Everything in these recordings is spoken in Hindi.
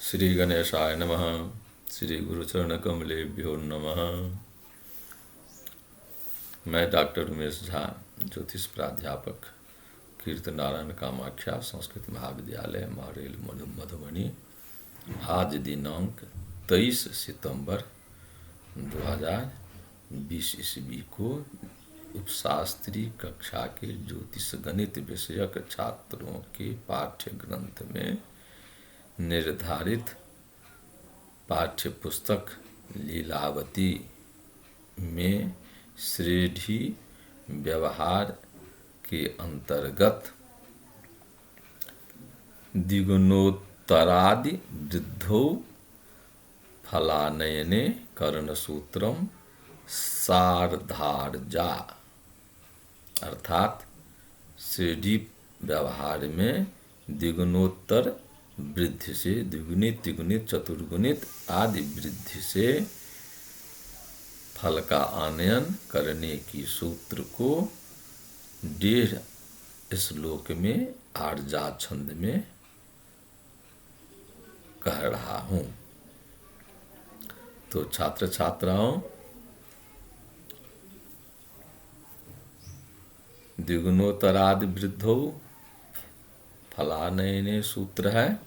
श्री गणेशाय नमः। श्री गुरुचरण कमलेभ्यो नमः। मैं डॉक्टर उमेश झा, ज्योतिष प्राध्यापक, कीर्तनारायण कामाख्या संस्कृत महाविद्यालय मारेल मधुबनी। आज दिनांक 23 सितंबर 2020 ईस्वी को उपशास्त्री कक्षा के ज्योतिष गणित विषयक छात्रों के पाठ्य ग्रंथ में निर्धारित पाठ्य पुस्तक लीलावती में श्रेणी व्यवहार के अंतर्गत द्विगुणोत्तरादि वृद्धौ फलानयने करणसूत्रम सार्धार्जा अर्थात श्रेणी व्यवहार में द्विगुणोत्तर वृद्धि से द्विगुणित त्रिगुणित चतुर्गुणित आदि वृद्धि से फल का आनयन करने की सूत्र को 1.5 श्लोक में आर्जा छंद में कह रहा हूं। तो छात्र छात्राओं, द्विगुणोत्तरादि वृद्धौ फलानयने सूत्र है।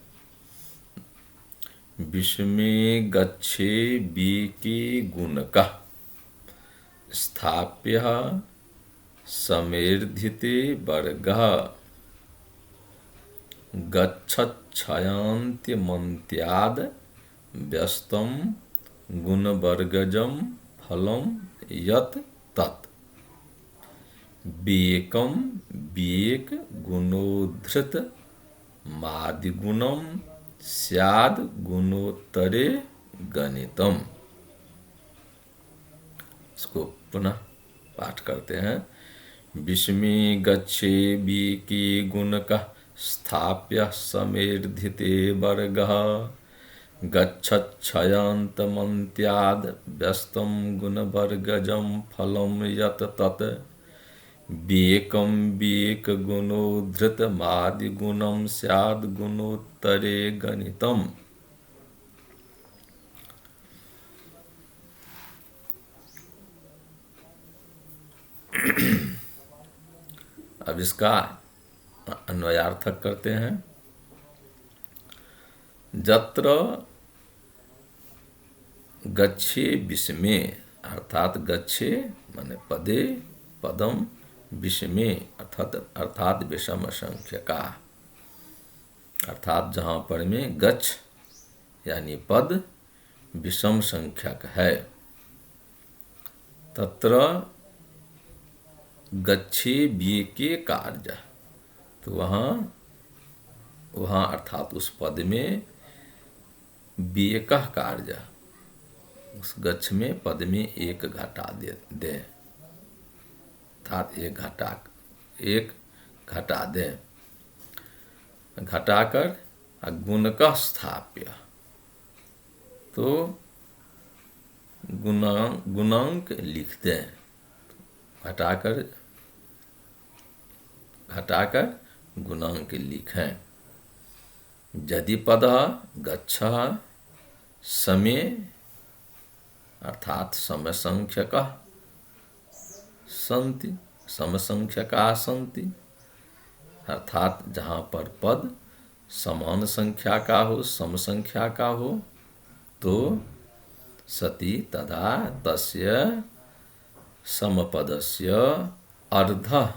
विषमे गच्छे बीके गुणकः स्थाप्य समेर्धिते वर्गः गच्छच्छायांत्यमन्त्याद् व्यस्तं गुणवर्गजं फलं यत् तत् बेकं बेक गुणोद्धृत मादिगुणम स्याद गुणोत्तरे गणितम। इसको पुनः पाठ करते हैं। विषमे गच्छे बीके गुणकः स्थाप्य समेर्धिते वर्गः गच्छच्छायांतमन्त्याद् व्यस्तं गुणवर्गजं फलं यत् तत् बेकं बेक गुणोद्धृत मादिगुणम स्याद गुणोत्तरे गणितम। अब इसका अन्वयार्थक करते हैं। जत्र गच्छे विषमे अर्थात गच्छे माने पदे पदम विषमे अर्थात विषम संख्य का अर्थात जहां पर में गच्छ यानी पद विषम संख्यक है। तत्र गच्छे बीके कार्य, तो वहां अर्थात उस पद में बीकः कार्य, उस गच्छ में पद में एक घटा दे अर्थात एक घटा दे, घटाकर गुणकः स्थाप्य, तो गुणांक लिख दें। घटाकर गुणांक लिखें। यदि पदः गच्छः समे अर्थात समसंख्यकः सन्ति समसंख्यकाः सन्ति अर्थात जहाँ पर पद समान संख्या का हो समसंख्या का हो तो सति तदा तस्य समपदस्य अर्धः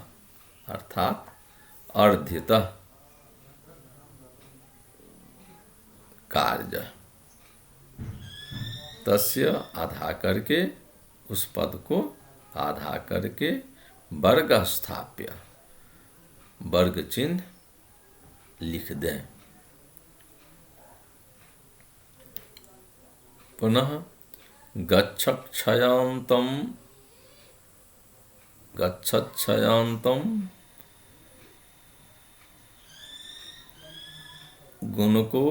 अर्थात अर्धितः कार्य तस्य आधा करके उस पद को आधा करके वर्ग स्थाप्य वर्ग चिन्ह लिख दें। पुनः गच्छच्छायांतम गुणको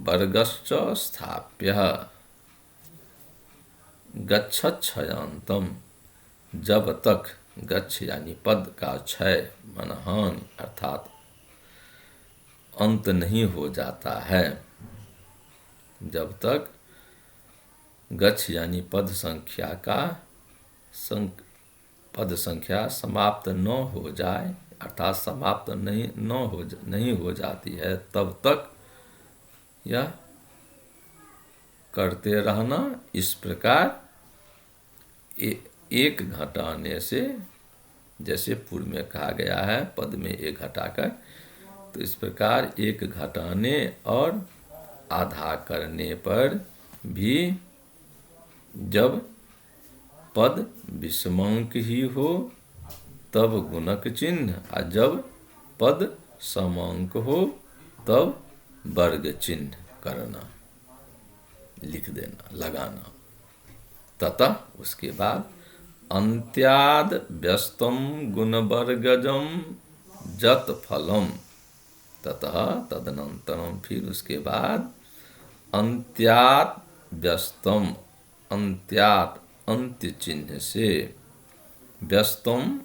वर्गश्च स्थाप्य गच्छच्छायांतम, जब तक गच्छ यानी पद का क्षय मनहानि अर्थात अंत नहीं हो जाता है, जब तक गच्छ यानी पद संख्या समाप्त न हो जाए, अर्थात समाप्त नहीं हो जाती है, तब तक यह करते रहना। इस प्रकार एक घटाने से, जैसे पूर्व में कहा गया है पद में एक घटाकर, तो इस प्रकार एक घटाने और आधा करने पर भी जब पद विषमांक ही हो तब गुणक चिन्ह, और जब पद समांक हो तब वर्ग चिन्ह करना, लिख देना, लगाना। ततः उसके बाद अंत्याद व्यस्तम गुणवर्गजम जत फलम, ततः तदनंतरम, फिर उसके बाद अंत्यात व्यस्तम, अंत्यात अंत्य चिन्ह से, व्यस्तम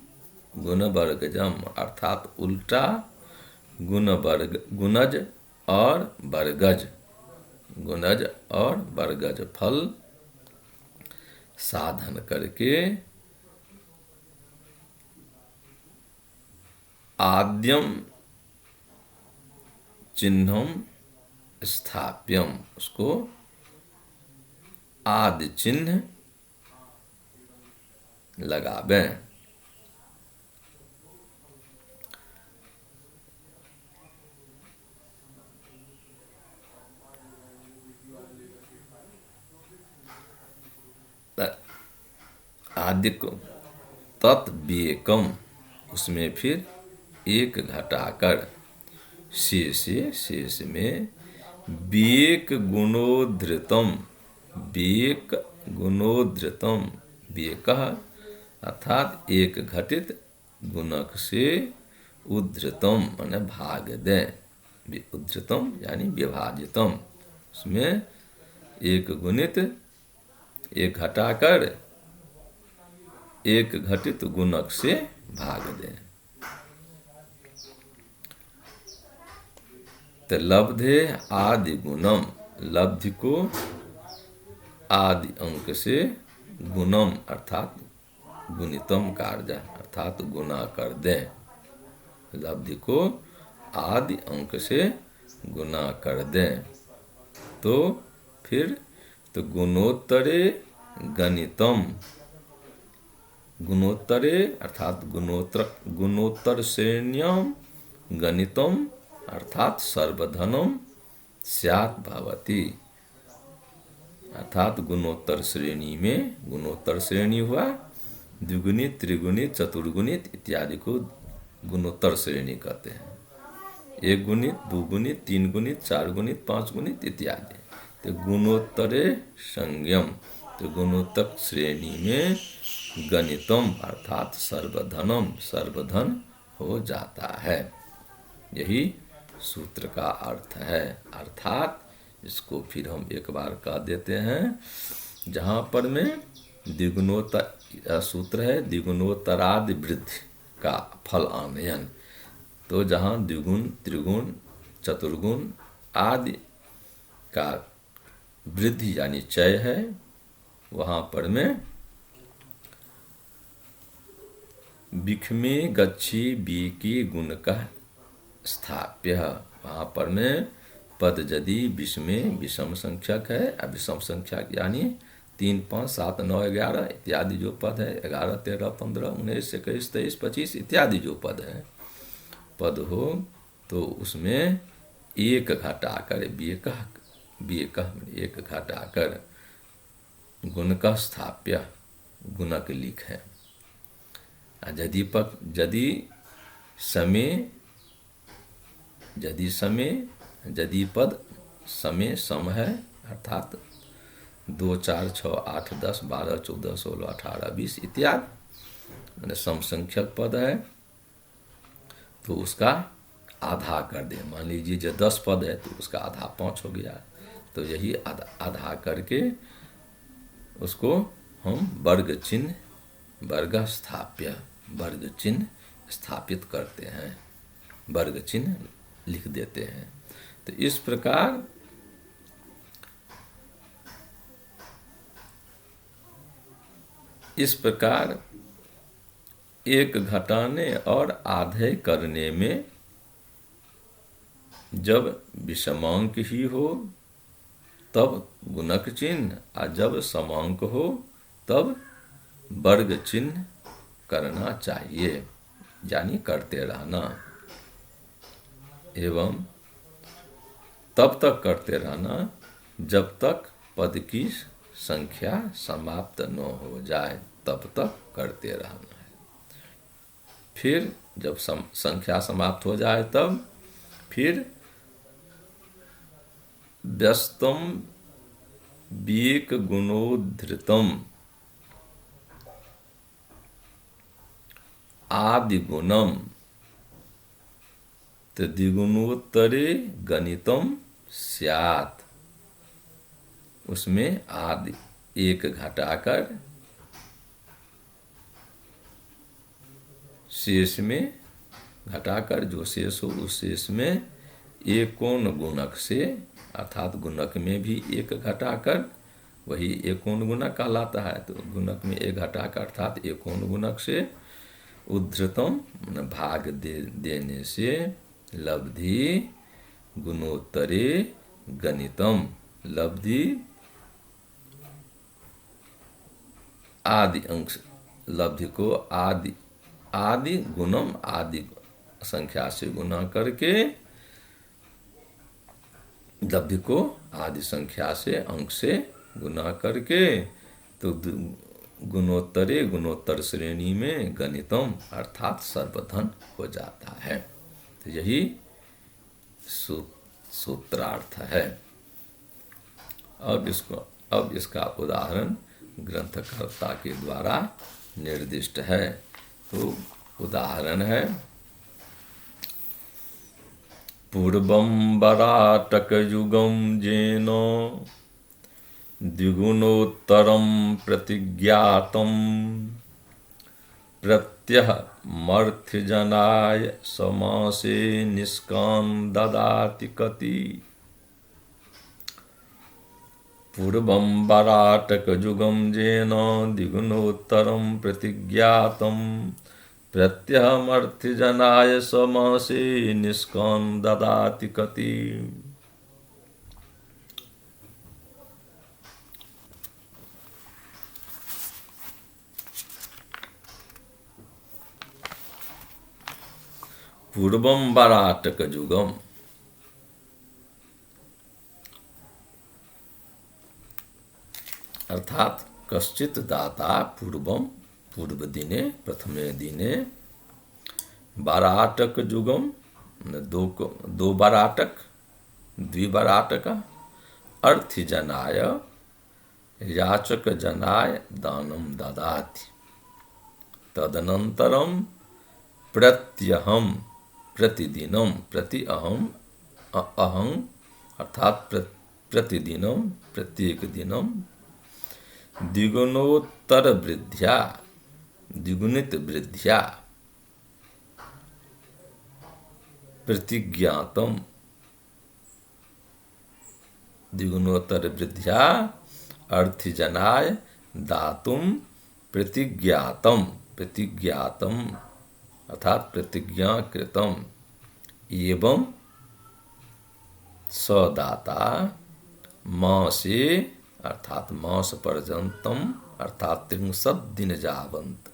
गुणवर्गजम अर्थात उल्टा गुणज और वर्गज फल साधन करके आद्यम चिन्हम स्थाप्यम, उसको आदि चिन्ह लगावें। आदि को तत्व्येकम, उसमें फिर एक घटाकर शेष में व्येक गुणोद्धृतम, व्येकः अर्थात एक घटित गुणक से उद्धृतम माने भाग दें, उद्धृतम यानी विभाजितम, उसमें एक गुणित एक घटाकर एक घटित गुणक से भाग दें। तो लब्धे आदि गुणम, लब्धि को आदि अंक से गुणम अर्थात गुणितम कार्य अर्थात गुणा कर दें, लब्धि को आदि अंक से गुणा कर दें। तो फिर तो गुणोत्तरे गणितम, गुणोत्तरे अर्थात गुणोत्तर श्रेण्यम गणितम अर्थात सर्वधनम स्यात् भवति, अर्थात गुणोत्तर श्रेणी में, गुणोत्तर श्रेणी हुआ द्विगुणित त्रिगुणित चतुर्गुणित इत्यादि को गुणोत्तर श्रेणी कहते हैं। एक गुणित, दो गुणित, तीन गुणित, चार गुणित, पांच गुणित इत्यादि। तो गुणोत्तरे संज्ञम, तो गुणोत्तर श्रेणी में गणितम अर्थात सर्वधनम, सर्वधन हो जाता है। यही सूत्र का अर्थ है। अर्थात इसको फिर हम एक बार कह देते हैं, जहाँ पर में द्विगुणोत्तर सूत्र है, द्विगुणोत्तरादि वृद्धि का फल आनयन, तो जहाँ द्विगुण त्रिगुण चतुर्गुण आदि का वृद्धि यानी चय है, वहाँ पर में बिखमे गच्छी बीकी गुण का स्थाप्य, वहाँ पर में पद यदि विष में विषम संख्यक है, अविषम संख्यक यानी 3, 5, 7, 9, 11 इत्यादि जो पद है, 11, 13, 15, 19, 21, 23, 25 इत्यादि जो पद है, पद हो तो उसमें एक घटाकर व्येकः एक घटाकर गुण का स्थाप्य गुणक लिख है। यदि पद समय सम है अर्थात 2, 4, 6, 8, 10, 12, 14, 16, 18, 20 इत्यादि मैंने सम संख्यक पद है, तो उसका आधा कर दे। मान लीजिए जो 10 पद है तो उसका आधा 5 हो गया, तो यही आधा करके उसको हम वर्ग चिन्ह स्थापित करते हैं, वर्ग चिन्ह लिख देते हैं। तो इस प्रकार इस प्रकार एक घटाने और आधे करने में जब विषमांक ही हो तब गुणक चिन्ह, और जब समांक हो तब वर्ग चिन्ह करना चाहिए, यानी करते रहना। एवं तब तक करते रहना जब तक पद की संख्या समाप्त न हो जाए, तब तक करते रहना है। फिर जब संख्या समाप्त हो जाए तब फिर व्यस्तम वेक गुणोद्धृतम आदिगुणम तद्विगुणोत्तरे गणितम स्यात्। उसमें आदि एक घटाकर शेष में घटाकर जो शेष हो उस शेष में एकोन गुणक से, अर्थात गुणक में भी एक घटाकर, वही एकोन गुणक कहलाता है। तो गुणक में एक घटाकर अर्थात एकोन गुणक से उद्धृतम भाग देने से लब्धि गुणोत्तरे गणितम, लब्धि आदि अंश, लब्धि को आदि गुणम आदि संख्या से गुना करके लब्धि को आदि संख्या से अंक से गुना करके तो गुणोत्तरे गुणोत्तर श्रेणी में गणितम अर्थात सर्वधन हो जाता है। तो यही सूत्रार्थ है। अब इसका उदाहरण ग्रंथकर्ता के द्वारा निर्दिष्ट है। तो उदाहरण है, पूर्वं वराटक युगम जेन द्विगुणोत्तरं प्रतिज्ञातं प्रत्यह मर्थजनाय समासे निष्काम ददाति कति। पूर्वं वराटक युगम जेन द्विगुणोत्तरं प्रतिज्ञातं प्रत्यहमर्थजनाय समासे निष्काम ददाति कति। पूर्वं वराटक युगम, अर्थात कश्चित दाता पूर्वम पूर्व दिने प्रथमे दिने बाराटक युगम दो बाराटक द्विबाराटक अर्थजनाय याचक जनाय दानम ददाति। तदनंतरम प्रत्यहम प्रतिदिनम अहम अर्थात प्रतिदिनम प्रत्येक दिनम द्विगुणोत्तर वृद्ध्या द्विगुणित वृद्ध्या प्रतिज्ञातम द्विगुणोत्तर वृद्ध्या अर्थजनाय दातुम प्रतिज्ञातम अर्थात प्रतिज्ञा कृतम एवं सदाता मासे अर्थात मास पर्यंतम अर्थात 63 दिन जावंत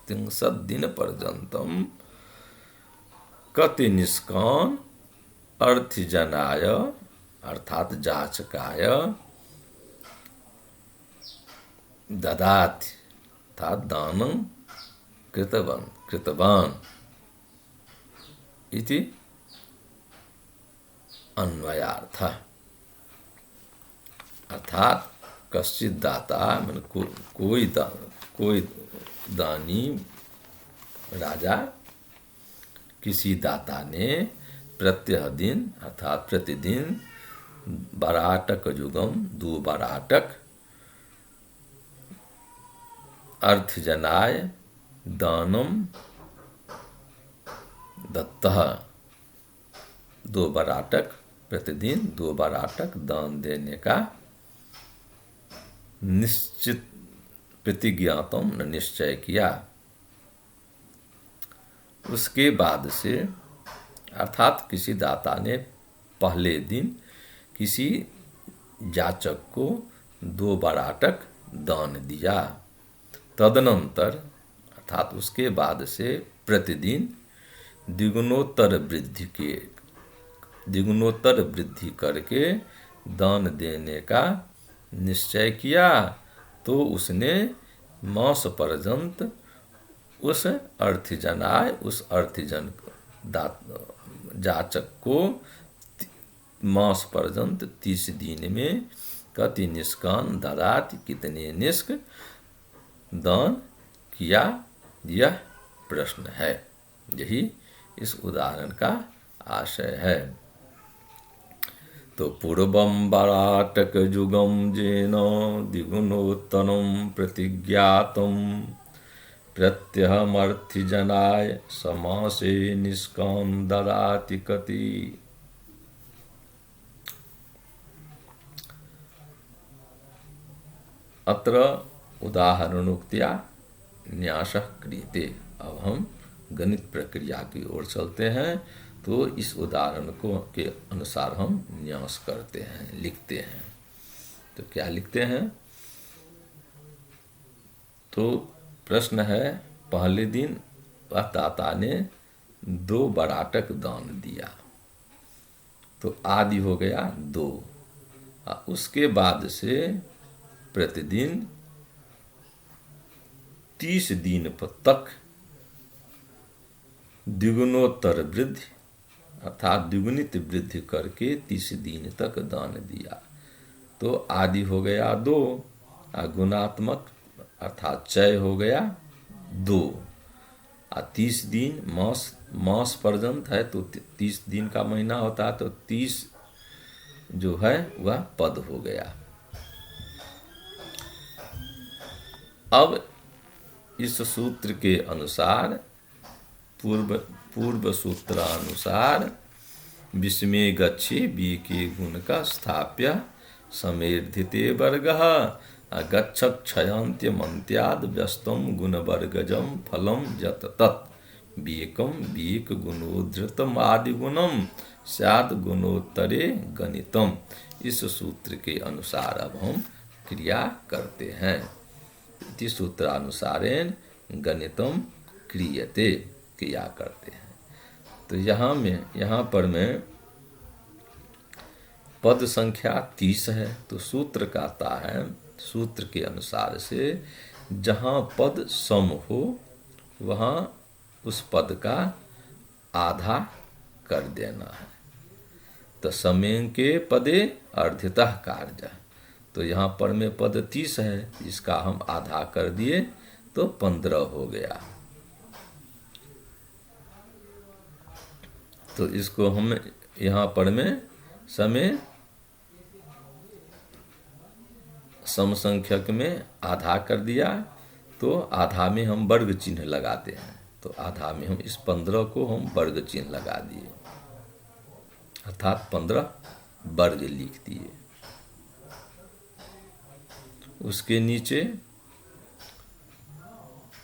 63 दिन पर्यंतम कति निष्काम अर्थजनाय अर्थात जाचकाय ददाति अर्थात दानं कृतवान इति अन्वयार्थ। अर्थात कश्चित दाता मन कोई दानी राजा किसी दाता ने प्रत्यह दिन अर्थात प्रतिदिन बाराटक युगम 2 बाराटक अर्थजनाय दानम दत्तः 2 बाराटक प्रतिदिन 2 बाराटक दान देने का निश्चित प्रतिज्ञातम न निश्चय किया। उसके बाद से अर्थात किसी दाता ने पहले दिन किसी याचक को 2 बराटक दान दिया। तदनंतर अर्थात उसके बाद से प्रतिदिन द्विगुणोत्तर वृद्धि करके दान देने का निश्चय किया। तो उसने मास पर्यंत उस अर्थीजनाय उस अर्थीजन जाचक को मास पर्यंत 30 दिन में कति निष्कान ददात, कितने निष्क दान किया, यह प्रश्न है। यही इस उदाहरण का आशय है। तो पूर्वम बराटक जुगम जेन द्विगुणोत्तरम प्रतिज्ञातम प्रत्यहमर्थिजनाय समासे निष्काम ददाति कति। अत्र उदाहरणोक्त्या न्यासः क्रियते। अब हम गणित प्रक्रिया की ओर चलते हैं। तो इस उदाहरण के अनुसार हम न्यास करते हैं, लिखते हैं। तो क्या लिखते हैं? तो प्रश्न है, पहले दिन वह दाता ने 2 बराटक दान दिया, तो आदि हो गया 2। उसके बाद से प्रतिदिन 30 दिन तक द्विगुणोत्तर वृद्धि अर्थात द्विगुणित वृद्धि करके 30 दिन तक दान दिया। तो आदि हो गया 2, गुणात्मक अर्थात चय हो गया 2। 30 दिन मास पर्यंत है, तो 30 दिन का महीना होता है, तो 30 जो है वह पद हो गया। अब इस सूत्र के अनुसार पूर्व सूत्रानुसार विस्मे गच्छे बी के गुण का स्थाप्य समेर्धिते वर्गः गच्छत् क्षयांत्यमन्त्याद् व्यस्तम गुणवर्गजम फलम यत तत् बीकम बीक गुणोद्धृतम आदि गुणम स्यात् गुणोत्तरे गणितम। इस सूत्र के अनुसार अब हम क्रिया करते हैं। इति सूत्रानुसारेण गणितम क्रियते, क्रिया करते हैं। तो यहाँ पर मैं पद संख्या 30 है। तो सूत्र कहता है, सूत्र के अनुसार से जहाँ पद सम हो वहाँ उस पद का आधा कर देना है। तो समें के पदे अर्धितः कार्य। तो यहाँ पर में पद 30 है, इसका हम आधा कर दिए तो 15 हो गया। तो इसको हम यहाँ पर में समय समसंख्यक में आधा कर दिया, तो आधा में हम वर्ग चिन्ह लगाते हैं। तो आधा में हम इस 15 को हम वर्ग चिन्ह लगा दिए, अर्थात 15 वर्ग लिख दिए। उसके नीचे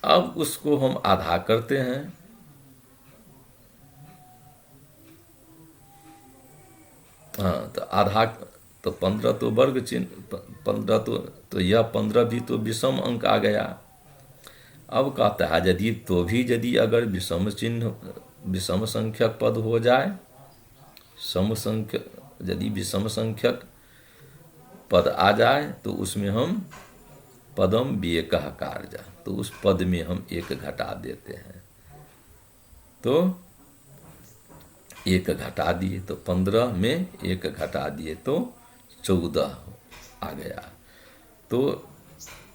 अब उसको हम आधा करते हैं। हाँ, तो आधा तो 15 तो वर्ग चिन्ह 15 तो यह 15 भी तो विषम अंक आ गया। अब कहता है यदि अगर विषम चिन्ह विषम संख्यक पद हो जाए, यदि विषम संख्यक पद आ जाए तो उसमें हम पदम व्ययकः कार्य, तो उस पद में हम 1 घटा देते हैं। तो 1 घटा दिए तो 15 में 1 घटा दिए तो 14 आ गया। तो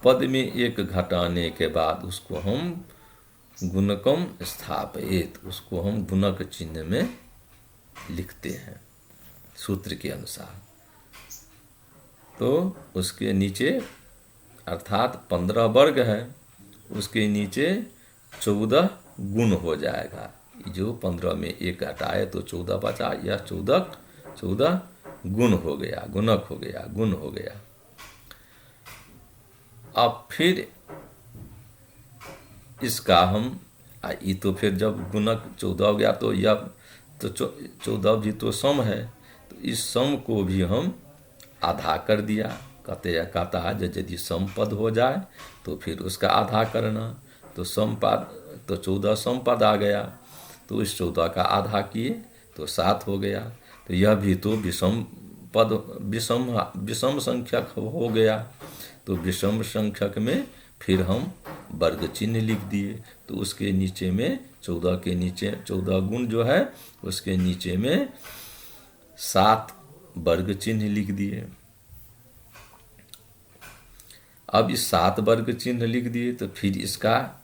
पद में 1 घटाने के बाद उसको हम गुणकम स्थापयेत, उसको हम गुणक चिन्ह में लिखते हैं सूत्र के अनुसार। तो उसके नीचे अर्थात 15 वर्ग है, उसके नीचे 14 गुण हो जाएगा। जो 15 में 1 घटाए तो 14 बचा, यह 14 गुण हो गया, गुणक हो गया, गुण हो गया। अब फिर इसका हम ये तो फिर जब गुणक 14 हो गया तो यह तो 14 भी तो सम है, तो इस सम को भी हम आधा कर दिया। कहता है यदि सम पद हो जाए तो फिर उसका आधा करना, तो सम पद तो 14 सम पद आ गया, तो इस 14 का आधा किए तो 7 हो गया। तो यह भी तो विषम पद विषम संख्यक हो गया। तो विषम संख्यक में फिर हम वर्ग चिन्ह लिख दिए, तो उसके नीचे में 14 के नीचे 14 गुण जो है उसके नीचे में 7 वर्ग चिन्ह लिख दिए। अब इस 7 वर्ग चिन्ह लिख दिए तो फिर इसका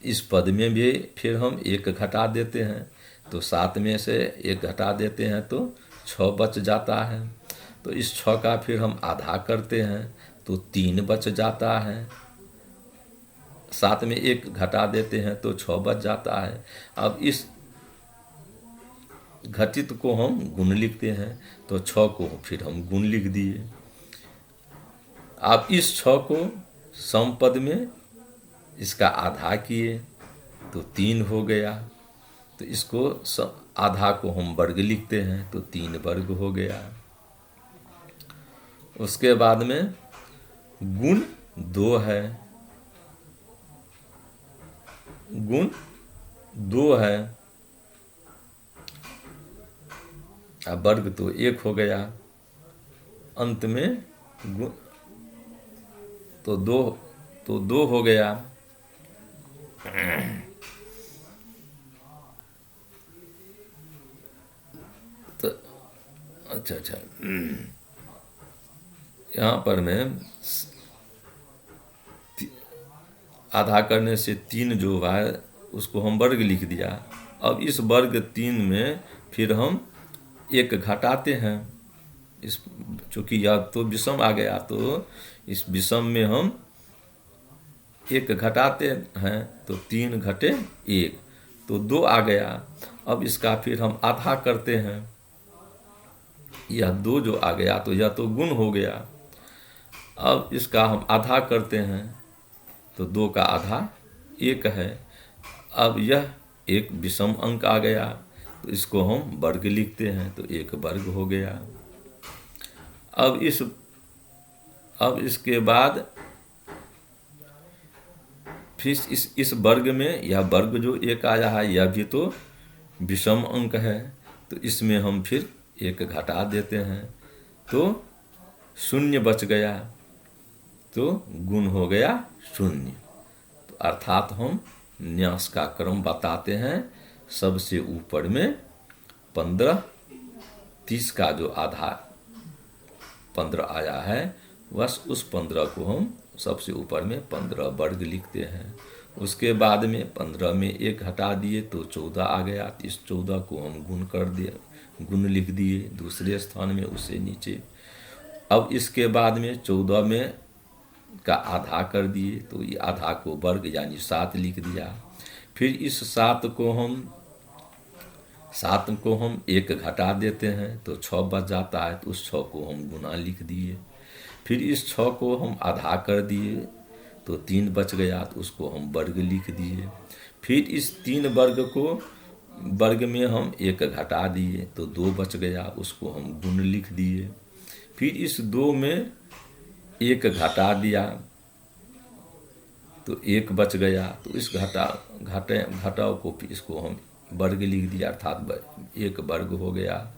इस पद में भी फिर हम 1 घटा देते हैं, तो 7 में से 1 घटा देते हैं तो 6 बच जाता है। तो इस 6 का फिर हम आधा करते हैं तो 3 बच जाता है। 7 में 1 घटा देते हैं तो 6 बच जाता है। अब इस घटित को हम गुण लिखते हैं, तो 6 को फिर हम गुण लिख दिए। अब इस 6 को सम पद में इसका आधा किए तो 3 हो गया, तो इसको आधा को हम वर्ग लिखते हैं तो 3 वर्ग हो गया। उसके बाद में गुण 2 है, गुण 2 है, अब वर्ग तो 1 हो गया, अंत में गुण तो 2 हो गया। तो अच्छा यहाँ पर मैं आधा करने से 3 जो है उसको हम वर्ग लिख दिया। अब इस वर्ग 3 में फिर हम 1 घटाते हैं, इस चूँकि या तो विषम आ गया तो इस विषम में हम 1 घटाते हैं तो 3 घटे 1 तो 2 आ गया। अब इसका फिर हम आधा करते हैं, यह 2 जो आ गया तो यह तो गुण हो गया। अब इसका हम आधा करते हैं तो 2 का आधा 1 है। अब यह एक विषम अंक आ गया तो इसको हम वर्ग लिखते हैं तो 1 वर्ग हो गया। अब इसके बाद फिर इस वर्ग में यह वर्ग जो 1 आया है यह भी तो विषम अंक है, तो इसमें हम फिर 1 घटा देते हैं तो 0 बच गया, तो गुण हो गया 0। तो अर्थात हम न्यास का क्रम बताते हैं, सबसे ऊपर में 15, 30 का जो आधा 15 आया है बस उस 15 को हम सबसे ऊपर में 15 वर्ग लिखते हैं। उसके बाद में 15 में 1 हटा दिए तो 14 आ गया, तो इस 14 को हम गुण कर दिए, गुण लिख दिए दूसरे स्थान में उससे नीचे। अब इसके बाद में 14 में का आधा कर दिए तो ये आधा को वर्ग यानी 7 लिख दिया। फिर इस 7 को हम 1 घटा देते हैं तो 6 बच जाता है, तो उस 6 को हम गुना लिख दिए। फिर इस 6 को हम आधा कर दिए तो 3 बच गया, तो उसको हम वर्ग लिख दिए। फिर इस 3 वर्ग में हम 1 घटा दिए तो 2 बच गया, उसको हम गुण लिख दिए। फिर इस 2 में 1 घटा दिया तो 1 बच गया, तो इस घटाव को इसको हम वर्ग लिख दिया, अर्थात 1 वर्ग हो गया।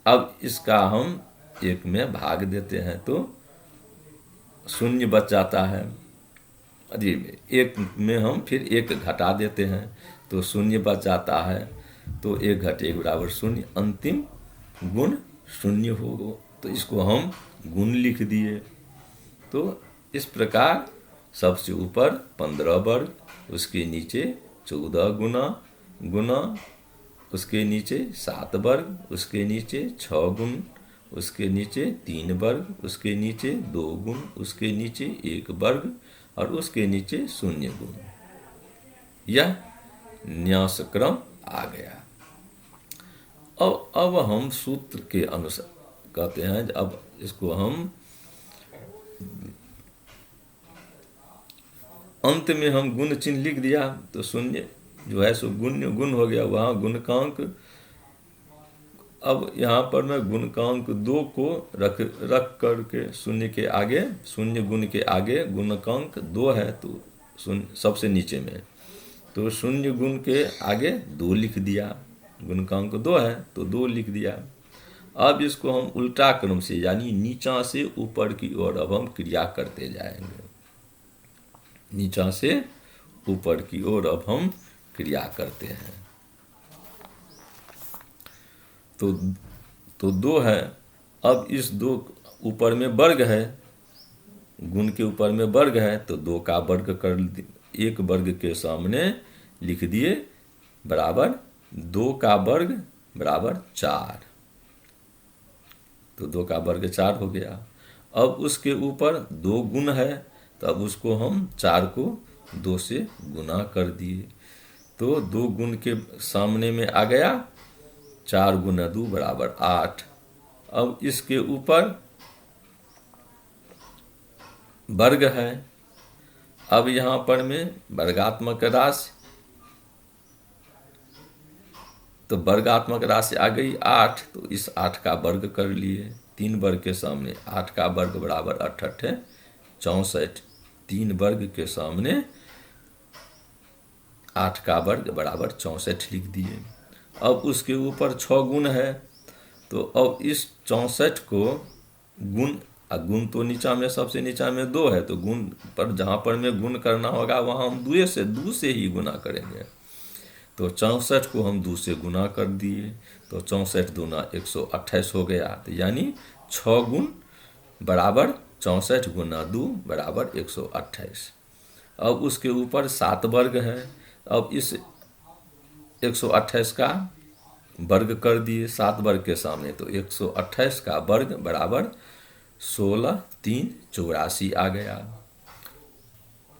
अब इसका हम 1 में भाग देते हैं तो 0 बच जाता है। अरे 1 में हम फिर 1 घटा देते हैं तो 0 बच जाता है, तो 1 घटे 1 बराबर 0, अंतिम गुण 0 हो, तो इसको हम गुण लिख दिए। तो इस प्रकार सबसे ऊपर 15 वर्ग, उसके नीचे 14 गुना, उसके नीचे 7 वर्ग, उसके नीचे 6 गुण, उसके नीचे 3 वर्ग, उसके नीचे 2 गुण, उसके नीचे 1 वर्ग और उसके नीचे 0 गुण। यह न्यास क्रम आ गया। अब हम सूत्र के अनुसार कहते हैं, अब इसको हम अंत में हम गुण चिन्ह लिख दिया तो शून्य जो है सो गुण हो गया, वहाँ गुणकांक। अब यहाँ पर मैं गुणकांक 2 को रख करके शून्य के आगे, शून्य गुण के आगे गुणकांक 2 है तो शून्य सबसे नीचे में, तो शून्य गुण के आगे 2 लिख दिया। गुणकांक 2 है तो 2 लिख दिया। अब इसको हम उल्टा क्रम से यानी नीचा से ऊपर की ओर अब हम क्रिया करते जाएंगे। नीचा से ऊपर की ओर अब हम क्रिया करते हैं। तो 2 है। अब इस 2 ऊपर में वर्ग है, गुण के ऊपर में वर्ग है तो 2 का वर्ग कर, एक वर्ग के सामने लिख दिए बराबर 2 का वर्ग बराबर 4, तो 2 का वर्ग 4 हो गया। अब उसके ऊपर 2 गुण है तो अब उसको हम 4 को 2 से गुना कर दिए, तो 2 गुण के सामने में आ गया 4 गुना 2 बराबर 8। अब इसके ऊपर वर्ग है, अब यहाँ पर में वर्गात्मक राशि, तो वर्गात्मक राशि आ गई 8, तो इस 8 का वर्ग कर लिए। 3 वर्ग के सामने 8 का वर्ग बराबर 8 8 64, 3 वर्ग के सामने 8 का वर्ग बराबर 64 लिख दिए। अब उसके ऊपर 6 गुण है, तो अब इस 64 को गुण, गुण तो नीचा में सबसे नीचा में 2 है, तो गुण पर जहाँ पर में गुण करना होगा वहाँ हम 2 से ही गुना करेंगे, तो 64 को हम 2 से गुना कर दिए, तो 64 दूना 128 हो गया, तो यानी 6 गुण बराबर 64 गुना 2 बराबर 128। अब उसके ऊपर 7 वर्ग है, अब इस 128 का वर्ग कर दिए 7 वर्ग के सामने, तो 128 का वर्ग बराबर 16 3 84 आ गया,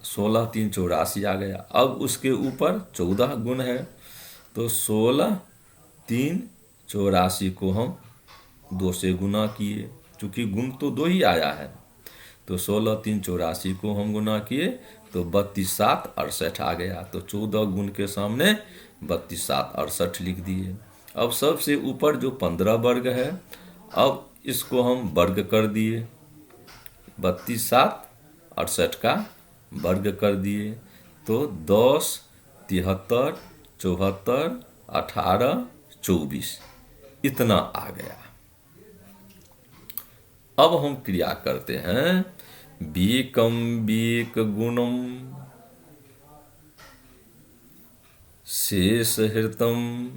16 3 84 आ गया। अब उसके ऊपर 14 गुण है, तो 16 3 84 को हम 2 से गुना किए, क्योंकि गुण तो 2 ही आया है, तो 16 3 84 को हम गुना किए तो 32 7 68 आ गया, तो 14 गुण के सामने 32 7 68 लिख दिए। अब सबसे ऊपर जो 15 वर्ग है, अब इसको हम वर्ग कर दिए, 32 7 68 का वर्ग कर दिए, तो 10 73 74 18 24 इतना आ गया। अब हम क्रिया करते हैं बीकम बीक गुणम शेष हृतम,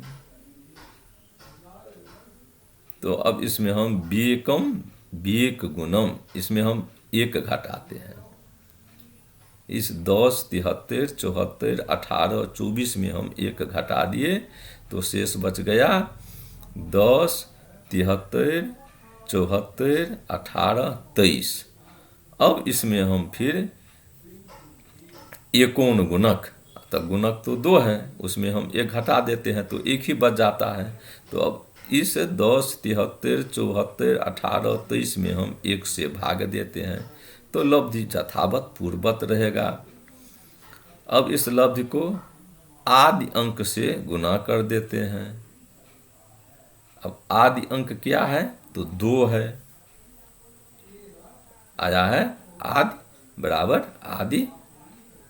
तो अब इसमें हम बीकम बीक गुणम, इसमें हम 1 घटाते हैं, इस 10 73 74 18 24 में हम 1 घटा दिए, तो शेष बच गया 10 73 74 18 23। अब इसमें हम फिर एकोन गुणक, तो गुणक तो 2 है, उसमें हम 1 घटा देते हैं तो 1 ही बच जाता है, तो अब इस 10 73 74 18 23 में हम 1 से भाग देते हैं, तो लब्धि यथावत पूर्ववत रहेगा। अब इस लब्धि को आदि अंक से गुना कर देते हैं। अब आदि अंक क्या है, तो 2 है, आया है आदि बराबर आदि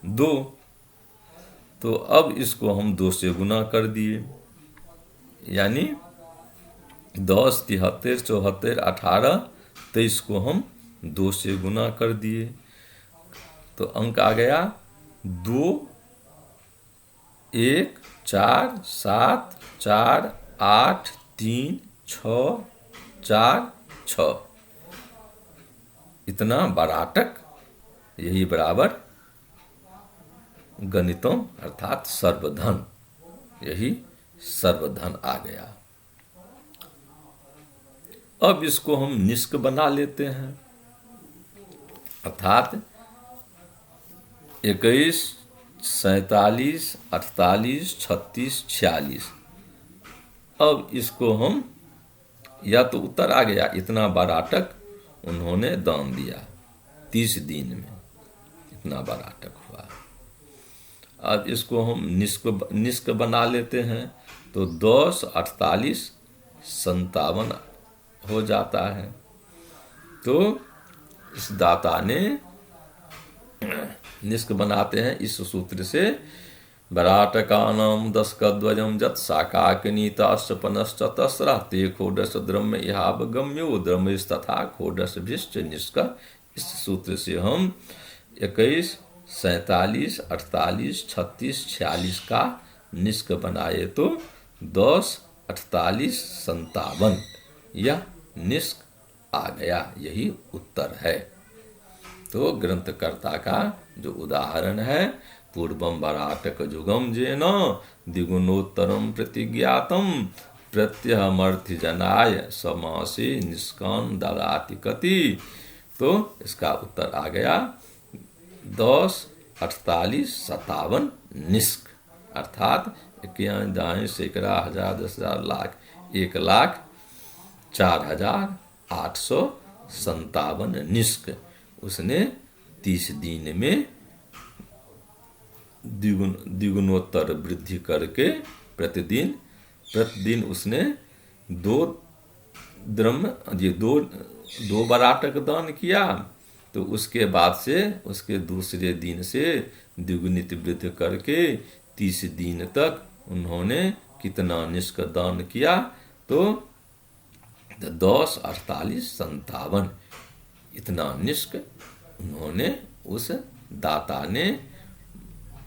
2, तो अब इसको हम 2 से गुना कर दिए, यानी 10 73 74 18 23 को हम 2 से गुना कर दिए, तो अंक आ गया 2 1 4 7 4 8 3 6 4 6 इतना 12, यही बराबर गणितम अर्थात सर्वधन, यही सर्वधन आ गया। अब इसको हम निष्क बना लेते हैं, अर्थात 21 47 48 36 46। अब इसको हम, या तो उत्तर आ गया इतना 12 उन्होंने दान दिया 30 दिन में, इतना 12 हुआ। अब इसको हम निष्क बना लेते हैं, तो 10, 48, 57 हो जाता है। तो इस दाता ने निष्क बनाते हैं इस सूत्र से, वराटकानां दशकध्वजं जत् शाकाकनीताश्च पनश्चतस्रः ते खोडश द्रम्य इहावगम्यो द्रम्यस्तथा खोडशभिश्च निष्क। इस सूत्र से हम 21, 47, 48, 36, 46 का निष्क बनाए तो 10, 48, 57 यह निष्क आ गया। यही उत्तर है। तो ग्रंथकर्ता का जो उदाहरण है, पूर्वम वराटक जुगम जेन द्विगुणोत्तरम प्रतिज्ञातम प्रत्यहमर्थिजनाय समासे निष्कान ददाति कति। तो इसका उत्तर आ गया 10, 48, 57 निष्क, अर्थात 21, 10, सैकड़ा, 1000, 10,000, लाख, 1,04,857 निष्क उसने 30 दिन में द्विगुणोत्तर वृद्धि करके प्रतिदिन उसने 2 द्रव्य, ये 2 वराटक दान किया। तो उसके बाद से उसके दूसरे दिन से द्विगुणित वृद्धि करके 30 दिन तक उन्होंने कितना निष्क दान किया, तो 10, 48, 57 इतना निष्क उन्होंने उस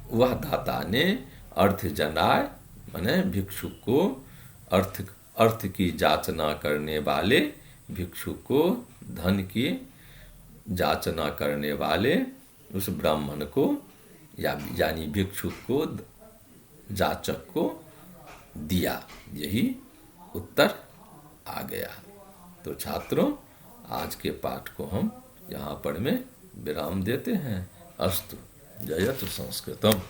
वह दाता ने अर्थ जनाय माने भिक्षुक को, अर्थ की जाचना करने वाले भिक्षुक को, धन की जाचना करने वाले उस ब्राह्मण को यानी भिक्षुक को, जाचक को दिया। यही उत्तर आ गया। तो छात्रों, आज के पाठ को हम यहाँ पर में विराम देते हैं। अस्तु। जयतु संस्कृतम।